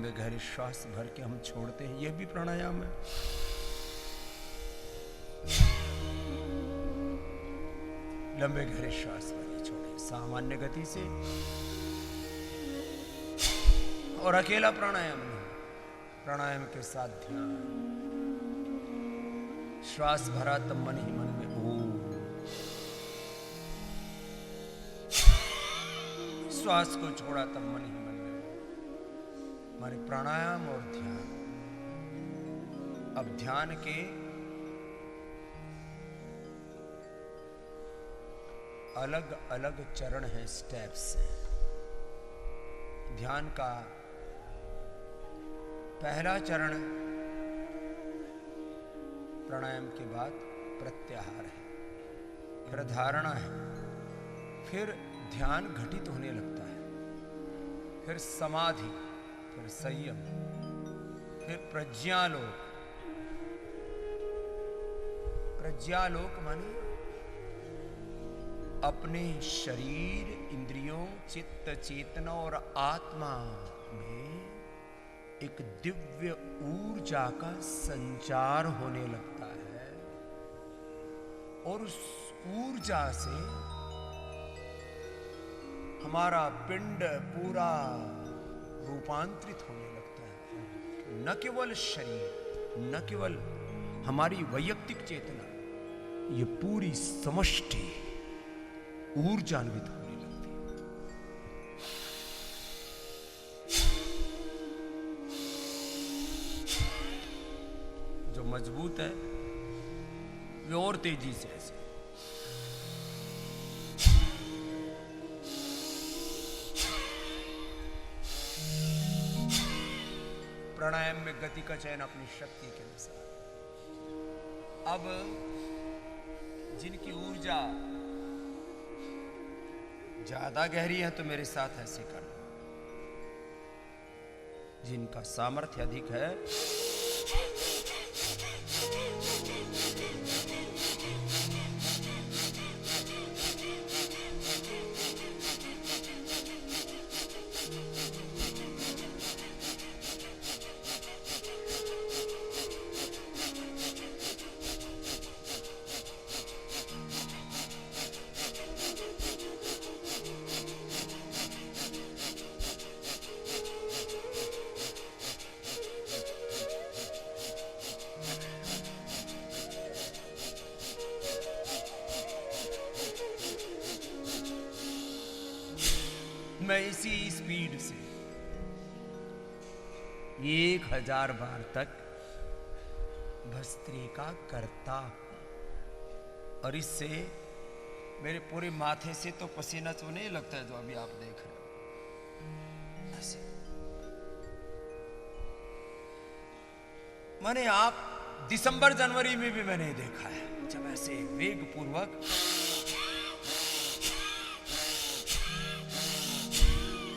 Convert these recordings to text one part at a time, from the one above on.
लंबे गहरे श्वास भर के हम छोड़ते हैं, यह भी प्राणायाम है। लंबे गहरे श्वास भर छोड़े सामान्य गति से, और अकेला प्राणायाम नहीं, प्राणायाम के साथ ध्यान। श्वास भरा तब मन ही मन में ओम, श्वास को छोड़ा तब मन ही मन में ओम। हमारे प्राणायाम और ध्यान, अब ध्यान के अलग अलग चरण हैं, स्टेप्स हैं। ध्यान का पहला चरण प्राणायाम के बाद प्रत्याहार है, फिर धारणा है, फिर ध्यान घटित होने लगता है, फिर समाधि, फिर संयम, फिर प्रज्ञालोक। प्रज्ञालोक माने अपने शरीर, इंद्रियों, चित्त, चेतना और आत्मा में एक दिव्य ऊर्जा का संचार होने लगता है, और उस ऊर्जा से हमारा पिंड पूरा रूपांतरित होने लगता है। न केवल शरीर, न केवल हमारी वैयक्तिक चेतना, ये पूरी समष्टि ऊर्जान्वित होने लगती है। जो मजबूत है वे और तेजी से ऐसे। प्राणायाम में गति का चयन अपनी शक्ति के अनुसार। अब जिनकी ऊर्जा ज्यादा गहरी है तो मेरे साथ ऐसे करना, जिनका सामर्थ्य अधिक है मैं इसी स्पीड से 1000 बार तक भस्त्रिका करता हूं, और इससे मेरे पूरे माथे से तो पसीना तो नहीं लगता है, जो अभी आप देख रहे हो ऐसे। मैंने आप दिसंबर जनवरी में भी मैंने देखा है, जब ऐसे वेग पूर्वक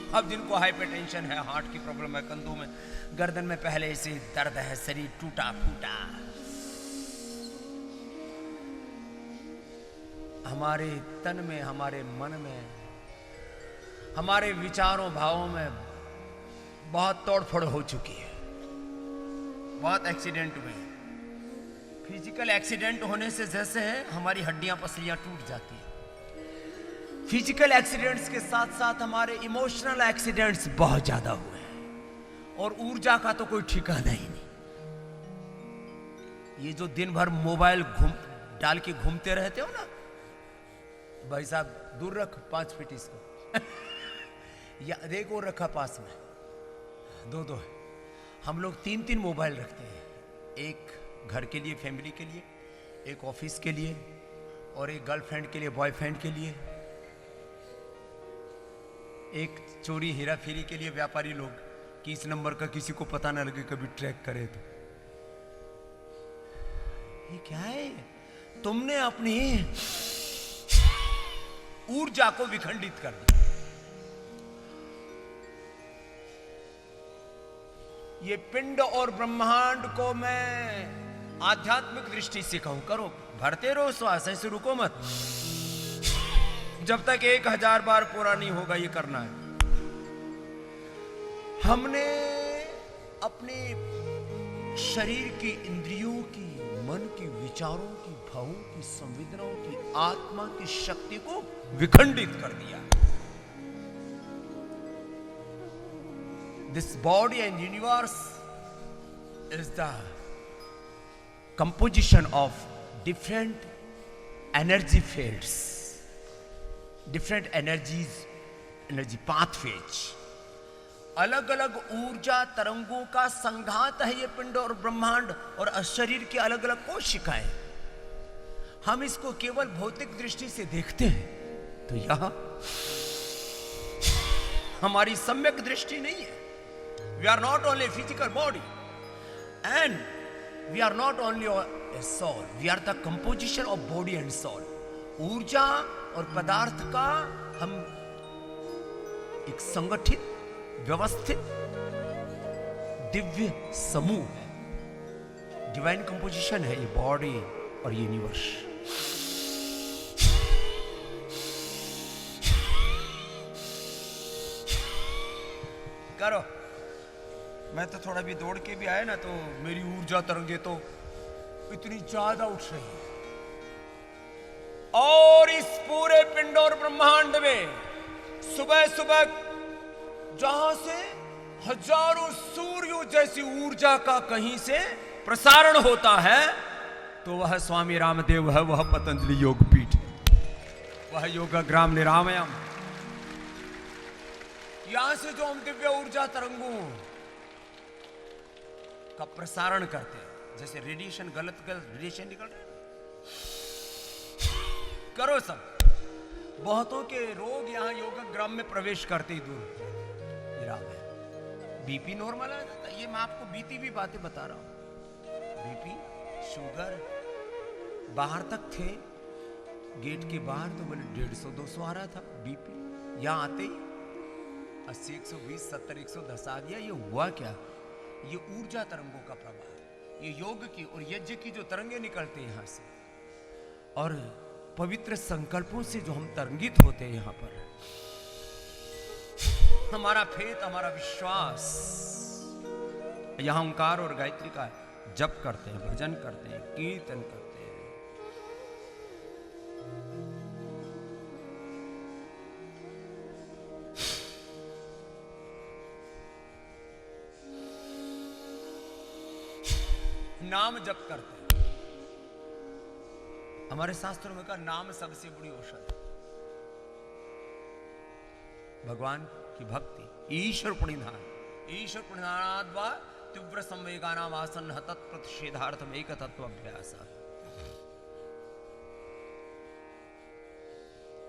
अब जिनको हाइपरटेंशन है, हार्ट की प्रॉब्लम है, कंधों में, गर्दन में पहले से दर्द है, शरीर टूटा फूटा, हमारे तन में, हमारे मन में, हमारे विचारों भावों में बहुत तोड़फोड़ हो चुकी है, बहुत एक्सीडेंट हुए हैं। फिजिकल एक्सीडेंट होने से जैसे है हमारी हड्डियां पसलियां टूट जाती है, फिजिकल एक्सीडेंट्स के साथ साथ हमारे इमोशनल एक्सीडेंट्स बहुत ज्यादा हुए हैं, और ऊर्जा का तो कोई ठिकाना ही नहीं। ये जो दिन भर मोबाइल डाल के घूमते रहते हो ना, भाई साहब दूर रख 5 फीट इसको या एक और रखा पास में, 2 है। हम लोग 3 मोबाइल रखते हैं, एक घर के लिए, फैमिली के लिए, एक ऑफिस के लिए, और एक गर्लफ्रेंड के लिए, बॉयफ्रेंड के लिए, एक चोरी हेरा फेरी के लिए, व्यापारी लोग कि इस नंबर का किसी को पता ना लगे, कभी ट्रैक करे तो। ये क्या है? तुमने अपनी ऊर्जा को विखंडित कर दिया। ये पिंड और ब्रह्मांड को मैं आध्यात्मिक दृष्टि से कहूं, करो, भरते रहो श्वास, ऐसे रुको मत, जब तक 1000 बार पूरा नहीं होगा ये करना है। हमने अपने शरीर की, इंद्रियों की, मन की, विचारों की, भावों की, संवेदनाओं की, आत्मा की शक्ति को विखंडित कर दिया। This body and universe is the composition of different energy fields, different energy pathways, अलग अलग ऊर्जा तरंगों का संघात है ये पिंड और ब्रह्मांड और शरीर की अलग अलग कोशिकाएं। हम इसको केवल भौतिक दृष्टि से देखते हैं तो यह हमारी सम्यक दृष्टि नहीं है। We are not only physical body and we are not only a soul, we are the composition of body and soul. ऊर्जा और पदार्थ का हम एक संगठित, व्यवस्थित दिव्य समूह है। डिवाइन कंपोजिशन है ये बॉडी और यूनिवर्स। करो, मैं तो थोड़ा भी दौड़ के भी आया ना तो मेरी ऊर्जा तरंगे तो इतनी ज्यादा उठ रही है। और इस पूरे पिंड और ब्रह्मांड में सुबह सुबह जहां से हजारों सूर्यों जैसी ऊर्जा का कहीं से प्रसारण होता है तो वह स्वामी रामदेव है, वह पतंजलि योग पीठ है, वह योगाग्राम निरामयम। यहां से जो हम दिव्य ऊर्जा तरंगों का प्रसारण करते हैं, जैसे रेडिएशन, गलत रेडिएशन निकल रहे हैं, करो सब। बहुतों के रोग यहां योगाग्राम में प्रवेश करते ही दूर है। बीपी नॉर्मल आ जाता है। ये मैं आपको बीती भी बातें बता रहा हूं। बीपी, शुगर बाहर तक थे, गेट के बाहर तो बोले 150-200 आ रहा था बीपी। यहां आते ही 80, 120, 70, 110 आ गया। ये हुआ क्या? ये ऊर्जा तरंगों का प्रभाव, ये योग की और यज्ञ की जो तरंगे निकलते हैं यहां से और पवित्र संकल्पों से जो हम तरंगित होते हैं यहां पर, हमारा फेथ, हमारा विश्वास, यहां ओंकार और गायत्री का जप करते हैं, भजन करते हैं, कीर्तन करते हैं। नाम जप करते हैं। हमारे शास्त्रों में कहा नाम सबसे बड़ी औषधि। भगवान की भक्ति, ईश्वर प्रणिधान, ईश्वर प्रणिधानाद्वा तीव्र संवेगानाम आसन्न तत्प्रतिषेधार्थम एक तत्व अभ्यास।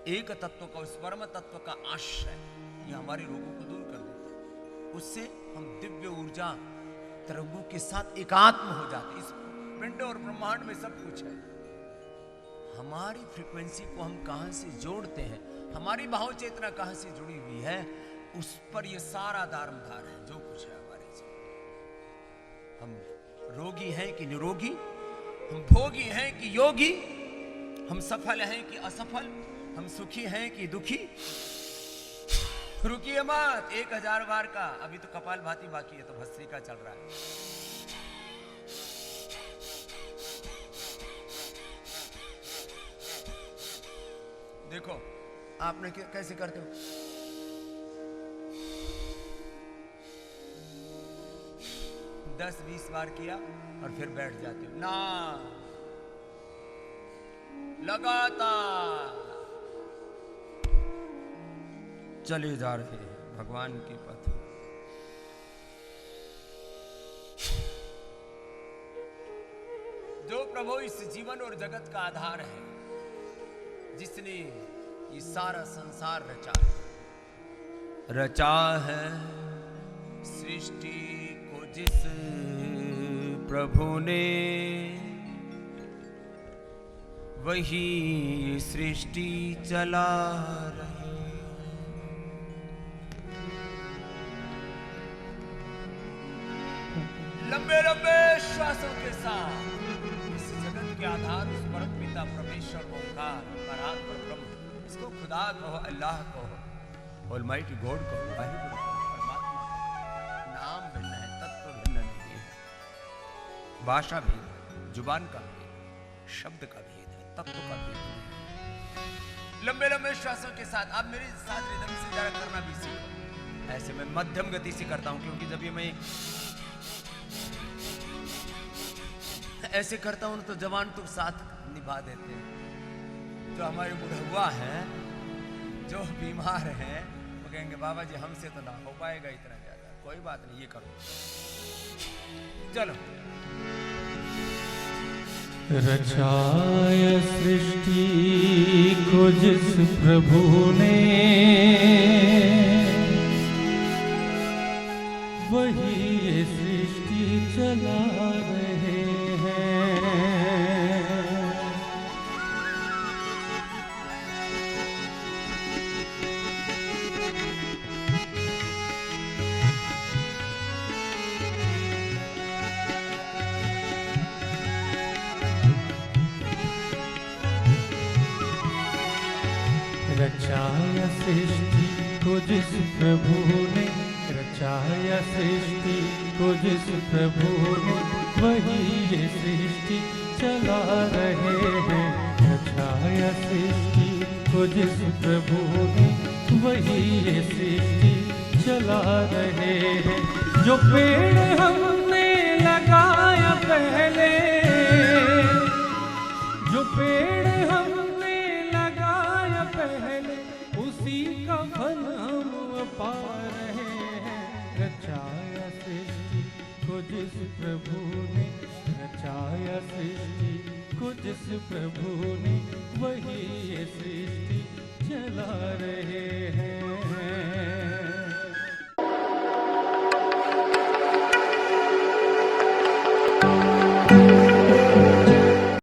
एक तत्व का, उस परम तत्व का आश्रय, ये हमारे रोगों को दूर कर देता है। उससे हम दिव्य ऊर्जा तरंगों के साथ एकात्म हो जाते। इस पिंड और ब्रह्मांड में सब कुछ है। हमारी फ्रीक्वेंसी को हम कहां से जोड़ते हैं, हमारी भाव चेतना कहां से जुड़ी हुई है, उस पर ये सारा दारोमदार है जो कुछ है हमारे जीवन। हम रोगी हैं कि निरोगी, हम भोगी हैं कि योगी, हम सफल हैं कि असफल, हम सुखी हैं कि दुखी। रुकिए मत, 1000 बार का अभी तो कपाल भाती बाकी है, तो भस्त्रिका चल रहा है। देखो आपने कैसे करते हो, दस 20 बार किया और फिर बैठ जाते हो ना, लगातार चले जा रहे हैं भगवान के पथ। जो प्रभु इस जीवन और जगत का आधार है, जिसने ये सारा संसार रचा है, सृष्टि को जिस प्रभु ने, वही सृष्टि चला रही। लंबे लंबे श्वासों के साथ इस जगत के आधार, उस परम पिता परमेश्वर ओंकार परात्पर ब्रह्म, इसको खुदा कहो, अल्लाह कहो, ऑलमाइटी गॉड कहो, वाहिगुरु कहो, परमात्मा। नाम भिन्न है, तत्व भिन्न भाषा भेद, जुबान का भेद, शब्द का भेद है, तत्व का भेद नहीं। लंबे लंबे श्वासों के साथ आप मेरे साथ रिदम से जरा करना भी सीखो। ऐसे मैं मध्यम गति से करता हूं, क्योंकि जब ये मैं ऐसे करता हूं तो जवान तो साथ निभा देते हैं। जो हमारे बुढ़वा हैं, जो बीमार हैं, वो कहेंगे बाबा जी हमसे तो ना हो पाएगा इतना ज्यादा, कोई बात नहीं, ये करो। चलो। रचाया सृष्टि को जिस प्रभु ने, वही ये सृष्टि चला रहे हैं। रचाया सृष्टि को जिस प्रभु ने, रचाया सृष्टि को जिस प्रभु ने, वही ये सृष्टि चला रहे हैं। रचाया सृष्टि को जिस प्रभु ने, वही ये सृष्टि चला रहे हैं। जो पेड़ हमने लगाया पहले, जो पेड़ हमने लगाया पहले, उसी का फल हम पा रहे हैं। रचाया सृष्टि को जिस प्रभु ने, रचाया सृष्टि को जिस प्रभु ने, वही ये सृष्टि चला रहे हैं।